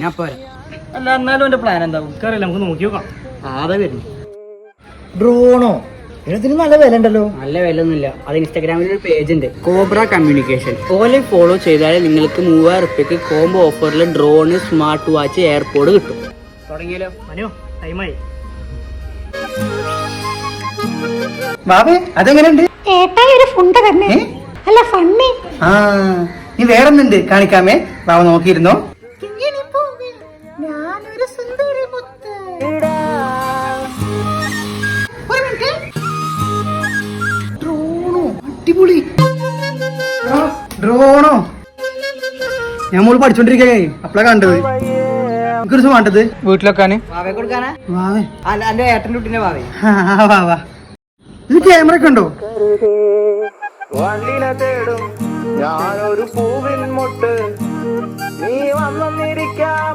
ഞാൻ പോരാ. അല്ല എന്നാലും എന്റെ പ്ലാൻ എന്താ അറിയില്ല, നമുക്ക് നോക്കി നോക്കാം. ആരെ വരുന്നു ഡ്രോണോ? ഇതിന് നല്ല വില ഉണ്ടല്ലോ. നല്ല വില ഒന്നുമില്ല. അത് ഇൻസ്റ്റാഗ്രാമിൽ ഒരു പേജ് ഉണ്ട്, കോബ്ര കമ്മ്യൂണിക്കേഷൻ. ഓലെ ഫോളോ ചെയ്താൽ നിങ്ങൾക്ക് 3000 റുപ്യക്ക് കോംബോ ഓഫറിൽ ഡ്രോണ്, സ്മാർട്ട് വാച്ച്, എയർപോഡ് കിട്ടും. തുടങ്ങിയാലോ? മനോ ടൈമായി. ബാബേ അതെങ്ങനെയുണ്ട്? അല്ല ഫണ്ണി. ആ നീ വേറൊന്നുണ്ട് കാണിക്കാമേ. ബാബ നോക്കിയിരുന്നോ? ഞാനൊരു സുന്ദരി മുത്ത്. ഡ്രോണോ? അടിപൊളി ഡ്രോണോ. ഞാൻ മോള് പഠിച്ചോണ്ടിരിക്കേ അപ്പളാ കണ്ടത്. എനിക്കൊരു ദിവസം വേണ്ടത് വീട്ടിലൊക്കെ വാവേ കൊടുക്കാനാ? വാവേ അല്ല എന്റെ ഏട്ടൻ്റെ കുട്ടീന്റെ വാവേ. വാവാ. ഇത് ക്യാമറ ഒക്കെ ഉണ്ടോ? വണ്ടിനെ തേടും ഞാനൊരു പൂവിൻ മുട്ട്, നീ വന്നിരിക്കാം.